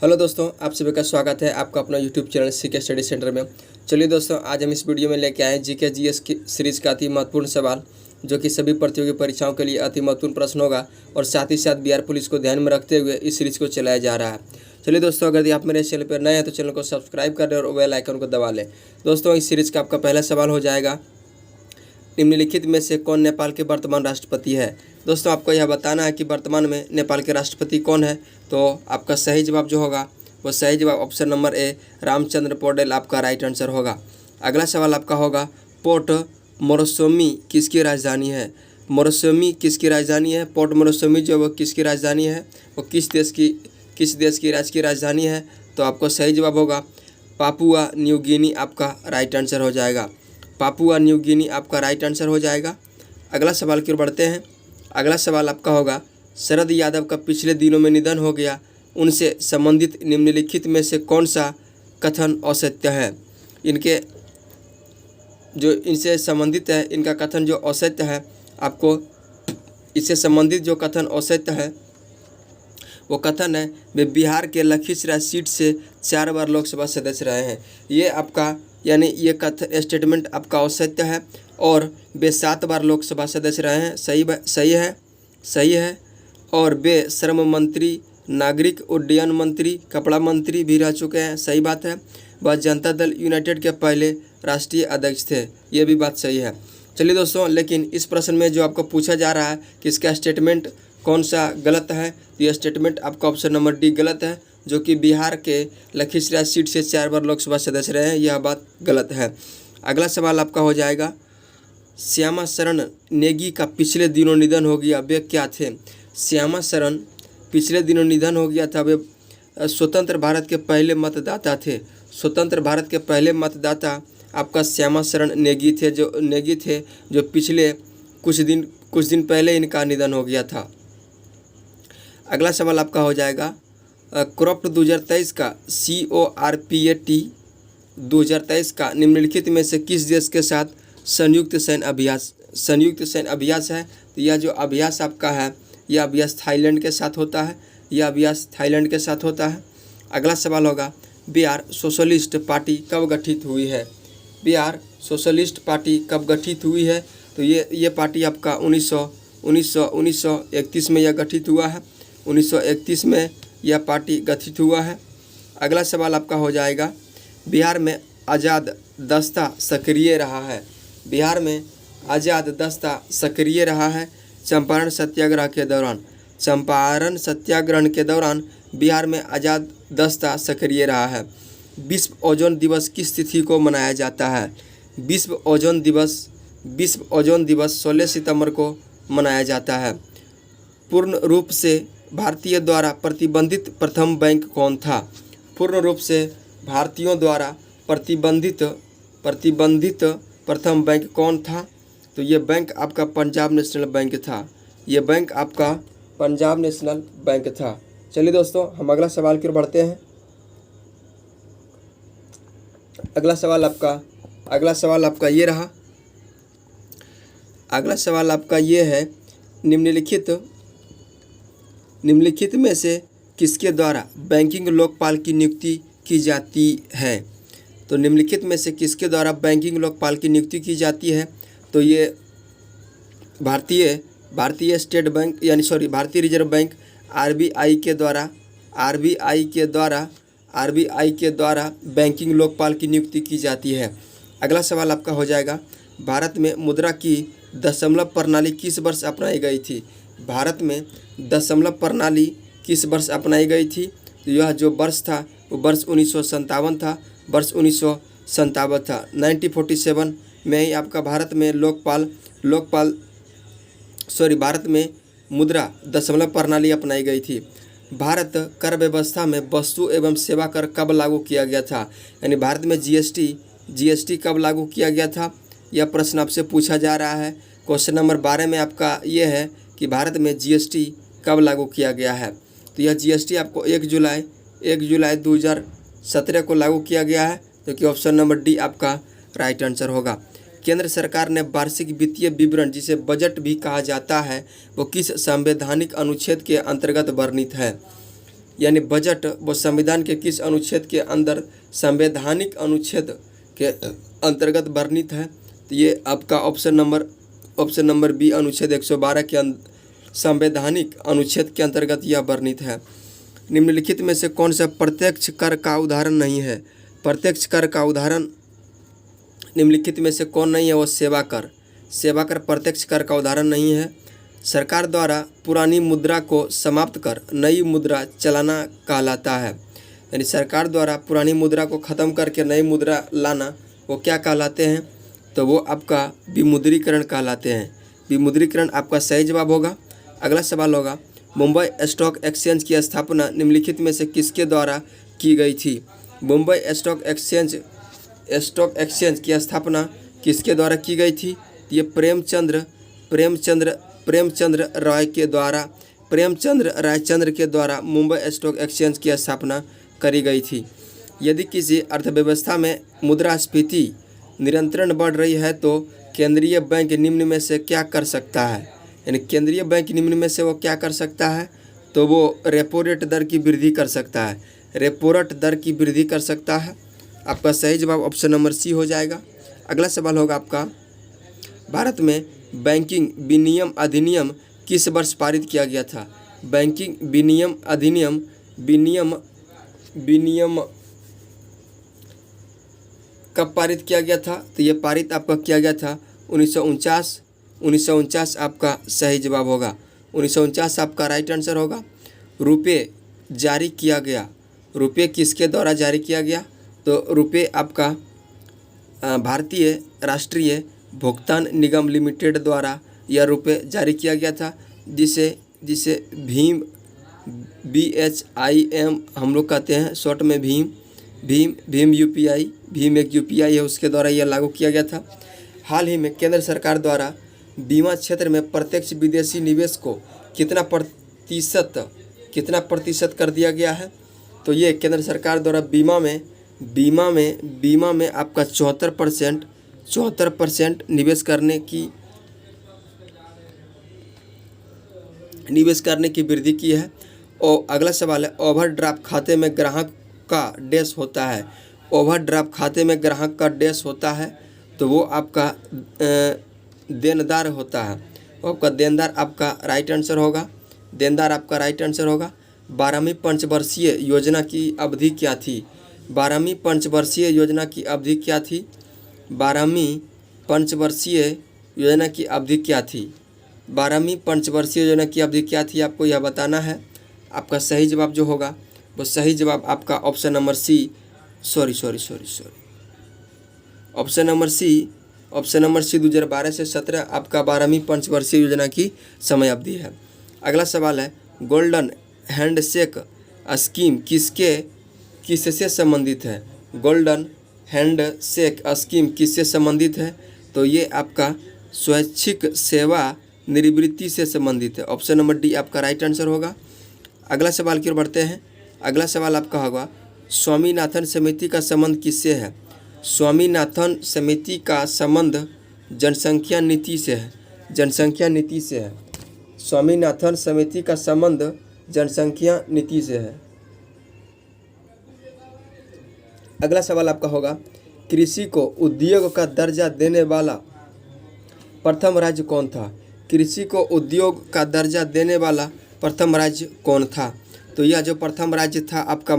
Hello दोस्तों, आप सभी का स्वागत है आपका अपना YouTube channel CK study centre में। चलिए दोस्तों, आज हम इस वीडियो में लेके आए हैं जीके जीएस की सीरीज़ का अति महत्वपूर्ण सवाल, जो कि सभी प्रतियोगी परीक्षाओं के लिए अति महत्वपूर्ण प्रश्न होगा और साथ ही साथ बिहार पुलिस को ध्यान में रखते हुए इस सीरीज़ को चलाया जा रहा है। चलिए दोस्तों, अगर आप मेरे चैनल पर नए हैं तो चैनल को सब्सक्राइब कर लें और बेल आइकन को दबा लें। दोस्तों, इस सीरीज़ का आपका पहला सवाल हो जाएगा, निम्नलिखित में से कौन नेपाल के वर्तमान राष्ट्रपति है। दोस्तों, आपको यह बताना है कि वर्तमान में नेपाल के राष्ट्रपति कौन है। तो आपका सही जवाब जो होगा वो सही जवाब option number A Ramchandra Paudel आपका राइट आंसर होगा। अगला सवाल आपका होगा, पोर्ट मोरस्बी किसकी राजधानी है। मोरस्बी किसकी राजधानी है। पोर्ट मोरस्बी जो वो किसकी राजधानी है, वो किस देश की राज्य की राजधानी है। तो आपको सही जवाब होगा पापुआ न्यू गिनी आपका राइट आंसर हो जाएगा। पापुआ न्यू गिनी आपका राइट आंसर हो जाएगा। अगला सवाल की ओर बढ़ते हैं। अगला सवाल आपका होगा, शरद यादव का पिछले दिनों में निधन हो गया, उनसे संबंधित निम्नलिखित में से कौन सा कथन असत्य है। इनसे संबंधित है, इनका कथन जो असत्य है, आपको इससे संबंधित जो कथन असत्य है वो कथन है, वे बिहार के लखीसराय सीट से 4 बार लोकसभा सदस्य रहे हैं। ये आपका यानी ये कथन स्टेटमेंट आपका असत्य है और वे 7 बार लोकसभा सदस्य रहे हैं। सही है। और वे श्रम मंत्री, नागरिक उड्डयन मंत्री, कपड़ा मंत्री भी रह चुके हैं। सही बात है। वह जनता दल यूनाइटेड के पहले राष्ट्रीय अध्यक्ष थे। ये भी बात सही है। चलिए दोस्तों, लेकिन इस प्रश्न में जो आपको पूछा जा रहा है कि इसका स्टेटमेंट कौन सा गलत है, तो यह स्टेटमेंट आपका ऑप्शन नंबर डी गलत है, जो कि बिहार के लखीसराय सीट से 4 बार लोकसभा सदस्य रहे हैं। यह बात गलत है। अगला सवाल आपका हो जाएगा, श्यामा शरण नेगी का पिछले दिनों निधन हो गया, वे क्या थे। श्यामा शरण पिछले दिनों निधन हो गया था। वे स्वतंत्र भारत के पहले मतदाता थे। स्वतंत्र भारत के पहले मतदाता आपका श्यामा शरण नेगी थे, जो पिछले कुछ दिन पहले इनका निधन हो गया था। अगला सवाल आपका हो जाएगा, क्रॉप्ट 2023 का CORPAT 2023 का निम्नलिखित में से किस देश के साथ संयुक्त सैन्य अभ्यास है। तो यह जो अभ्यास आपका है, यह अभ्यास थाईलैंड के साथ होता है। अगला सवाल होगा, बिहार सोशलिस्ट पार्टी कब गठित हुई है। बिहार सोशलिस्ट पार्टी कब गठित हुई है। तो ये पार्टी आपका 1931 में यह गठित हुआ है। 1931 में यह पार्टी गठित हुआ है। अगला सवाल आपका हो जाएगा, बिहार में आज़ाद दस्ता सक्रिय रहा है। बिहार में आज़ाद दस्ता सक्रिय रहा है चंपारण सत्याग्रह के दौरान बिहार में आज़ाद दस्ता सक्रिय रहा है। विश्व ओजोन दिवस किस तिथि को मनाया जाता है। विश्व ओजोन दिवस 16 सितंबर को मनाया जाता है। पूर्ण रूप से भारतीय द्वारा प्रतिबंधित प्रथम बैंक कौन था। पूर्ण रूप से भारतीयों द्वारा प्रतिबंधित प्रथम बैंक कौन था। तो ये बैंक आपका पंजाब नेशनल बैंक था। चलिए दोस्तों, हम अगला सवाल की ओर बढ़ते हैं। अगला सवाल आपका ये रहा। अगला सवाल आपका ये है, निम्नलिखित में से किसके द्वारा बैंकिंग लोकपाल की नियुक्ति की जाती है। तो निम्नलिखित में से किसके द्वारा बैंकिंग लोकपाल की नियुक्ति की जाती है। तो ये भारतीय रिजर्व बैंक RBI के द्वारा बैंकिंग लोकपाल की नियुक्ति की जाती है। अगला सवाल आपका हो जाएगा, भारत में मुद्रा की दशमलव प्रणाली किस वर्ष अपनाई गई थी। भारत में दशमलव प्रणाली किस वर्ष अपनाई गई थी। तो यह जो वर्ष था वो वर्ष 1957 था। 1947 में ही आपका भारत में मुद्रा दशमलव प्रणाली अपनाई गई थी। भारत कर व्यवस्था में वस्तु एवं सेवा कर कब लागू किया गया था। यानी भारत में GST कब लागू किया गया था, यह प्रश्न आपसे पूछा जा रहा है। क्वेश्चन नंबर 12 में आपका ये है कि भारत में GST कब लागू किया गया है। तो यह GST आपको 1 जुलाई 2017 को लागू किया गया है, जो कि ऑप्शन नंबर डी आपका राइट आंसर होगा। केंद्र सरकार ने वार्षिक वित्तीय विवरण, जिसे बजट भी कहा जाता है, वो किस संवैधानिक अनुच्छेद के अंतर्गत वर्णित है। यानी बजट वो संविधान के किस अनुच्छेद के अंदर संवैधानिक अनुच्छेद के अंतर्गत वर्णित है? तो ये आपका ऑप्शन नंबर बी अनुच्छेद 112 के संवैधानिक अनुच्छेद के अंतर्गत यह वर्णित है। निम्नलिखित में से कौन सा प्रत्यक्ष कर का उदाहरण नहीं है? प्रत्यक्ष कर का उदाहरण निम्नलिखित में से कौन नहीं है? वो सेवा कर। सेवा कर प्रत्यक्ष कर का उदाहरण नहीं है। सरकार द्वारा पुरानी मुद्रा को समाप्त कर नई मुद्रा चलाना कहलाता है। यानी सरकार द्वारा पुरानी मुद्रा को ख़त्म करके नई मुद्रा लाना वो क्या कहलाते हैं? तो वो आपका विमुद्रीकरण कहलाते हैं। विमुद्रीकरण आपका सही जवाब होगा। अगला सवाल होगा, मुंबई स्टॉक एक्सचेंज की स्थापना निम्नलिखित में से किसके द्वारा की गई थी? मुंबई स्टॉक एक्सचेंज की स्थापना किसके द्वारा की गई थी? ये प्रेमचंद्र रायचंद्र के द्वारा मुंबई स्टॉक एक्सचेंज की स्थापना करी गई थी। यदि किसी अर्थव्यवस्था में मुद्रास्फीति निरंतर बढ़ रही है तो केंद्रीय बैंक निम्न में से क्या कर सकता है? यानी केंद्रीय बैंक निम्न में से वो क्या कर सकता है? तो वो रेपो रेट दर की वृद्धि कर सकता है। रेपो रेट दर की वृद्धि कर सकता है। आपका सही जवाब ऑप्शन नंबर सी हो जाएगा। अगला सवाल होगा आपका, भारत में बैंकिंग विनियम अधिनियम किस वर्ष पारित किया गया था? बैंकिंग विनियम अधिनियम विनियम कब पारित किया गया था? तो ये पारित आपका किया गया था 1949 आपका सही जवाब होगा। 1949 आपका राइट आंसर होगा। रुपये जारी किया गया, रुपये किसके द्वारा जारी किया गया? तो रुपये आपका भारतीय राष्ट्रीय भुगतान निगम लिमिटेड द्वारा यह रुपये जारी किया गया था, जिसे भीम BHIM हम लोग कहते हैं, शॉर्ट में भीम UPI, भीम एक UPI है, उसके द्वारा यह लागू किया गया था। हाल ही में केंद्र सरकार द्वारा बीमा क्षेत्र में प्रत्यक्ष विदेशी निवेश को कितना प्रतिशत कर दिया गया है? तो ये केंद्र सरकार द्वारा बीमा में आपका 74% निवेश करने की वृद्धि की है। और अगला सवाल है, ओवरड्राफ्ट खाते में ग्राहक का डैश होता है। ओवरड्राफ्ट खाते में ग्राहक का डैश होता है तो वो आपका देनदार होता है। आपका देनदार आपका राइट आंसर होगा। देनदार आपका राइट आंसर होगा। 12वीं पंचवर्षीय योजना की अवधि क्या थी? 12वीं पंचवर्षीय योजना की अवधि क्या थी? 12वीं पंचवर्षीय योजना की अवधि क्या थी? 12वीं पंचवर्षीय योजना की अवधि क्या थी आपको यह बताना है। आपका सही जवाब जो होगा वो सही जवाब आपका option number C, option number C 2012 से 17 आपका 12वीं पंचवर्षीय योजना की समय अवधि है। अगला सवाल है, गोल्डन हैंडशेक स्कीम किससे संबंधित है? गोल्डन हैंडशेक स्कीम किससे संबंधित है? तो ये आपका स्वैच्छिक सेवा निवृत्ति से संबंधित है। ऑप्शन नंबर डी आपका राइट आंसर होगा। अगला सवाल की ओर बढ़ते हैं। अगला सवाल आपका होगा, स्वामीनाथन समिति का संबंध किससे है? स्वामीनाथन समिति का संबंध जनसंख्या नीति से है। जनसंख्या नीति से है। स्वामीनाथन समिति का संबंध जनसंख्या नीति से है। अगला सवाल आपका होगा, कृषि को उद्योग का दर्जा देने वाला प्रथम राज्य कौन था? कृषि को उद्योग का दर्जा देने वाला प्रथम राज्य कौन था? तो यह जो प्रथम राज्य था आपका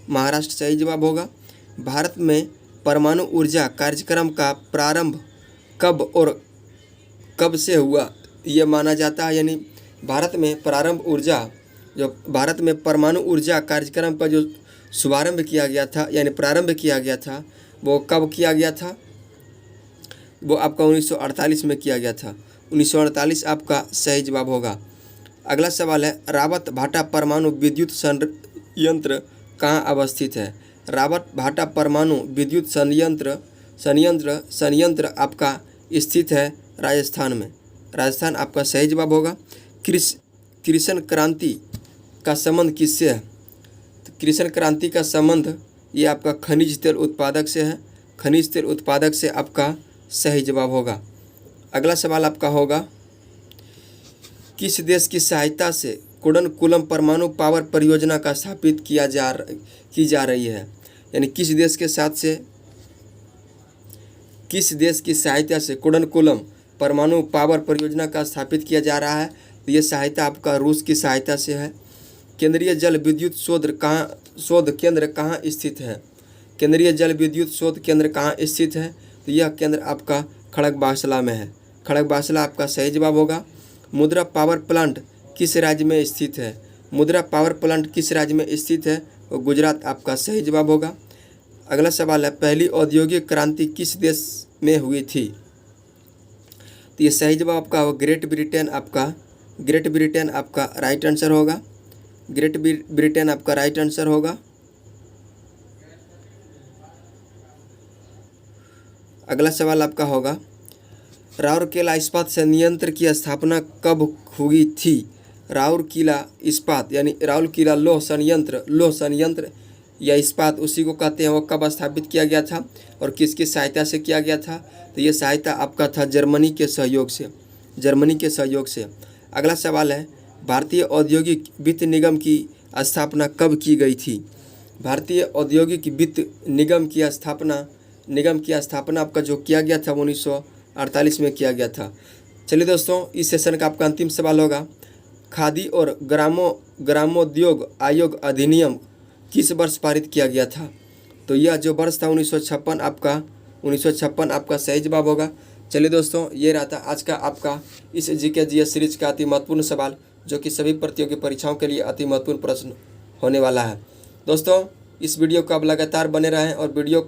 महाराष्ट्र सही जवाब होगा। भारत में परमाणु ऊर्जा कार्यक्रम का प्रारंभ कब से हुआ यह माना जाता है? यानी भारत में परमाणु ऊर्जा कार्यक्रम का जो शुभारंभ किया गया था यानी प्रारंभ किया गया था वो कब किया गया था? वो आपका 1948 में किया गया था। 1948 आपका सही जवाब होगा। अगला सवाल है, रावत भाटा परमाणु विद्युत संयंत्र कहाँ अवस्थित है? रावत भाटा परमाणु विद्युत संयंत्र आपका स्थित है राजस्थान में। राजस्थान आपका सही जवाब होगा। कृष्ण क्रांति का संबंध किससे है? तो कृष्ण क्रांति का संबंध ये आपका खनिज तेल उत्पादक से है। खनिज तेल उत्पादक से आपका सही जवाब होगा। अगला सवाल आपका होगा, किस देश की सहायता से कुडनकुलम परमाणु पावर परियोजना का स्थापित की जा रही है। यानी किस देश के साथ से, किस देश की सहायता से कुडनकुलम परमाणु पावर परियोजना का स्थापित किया जा रहा है? तो ये सहायता आपका रूस की सहायता से है। केंद्रीय जल विद्युत शोध केंद्र कहाँ स्थित है? केंद्रीय जल विद्युत शोध केंद्र कहाँ स्थित है? तो यह केंद्र आपका खड़गवासला में है। खड़गवासला आपका सही जवाब होगा। मुद्रा पावर प्लांट किस राज्य में स्थित है? मुद्रा पावर प्लांट किस राज्य में स्थित है? वो गुजरात आपका सही जवाब होगा। अगला सवाल है, पहली औद्योगिक क्रांति किस देश में हुई थी? तो ये सही जवाब आपका होगा ग्रेट ब्रिटेन आपका राइट आंसर होगा। ग्रेट ब्रिटेन आपका राइट आंसर होगा। अगला सवाल आपका होगा, राउरकेला इस्पात संयंत्र की स्थापना कब हुई थी? राउरकेला इस्पात यानी राउरकेला लौह संयंत्र या इस्पात उसी को कहते हैं, वो कब स्थापित किया गया था और किसकी सहायता से किया गया था? तो ये सहायता आपका था जर्मनी के सहयोग से। अगला सवाल है, भारतीय औद्योगिक वित्त निगम की स्थापना कब की गई थी? भारतीय औद्योगिक वित्त निगम की स्थापना आपका जो किया गया था 1948 में किया गया था। चलिए दोस्तों, इस सेशन का आपका अंतिम सवाल होगा, खादी और ग्रामोद्योग आयोग अधिनियम किस वर्ष पारित किया गया था? तो यह जो वर्ष था 1956 आपका सही जवाब होगा। चलिए दोस्तों, ये रहा था आज का आपका इस जीके जीएस सीरीज का अति महत्वपूर्ण सवाल, जो कि सभी प्रतियोगी परीक्षाओं के लिए अति महत्वपूर्ण प्रश्न होने वाला है। दोस्तों, इस वीडियो को आप लगातार बने रहें और वीडियो को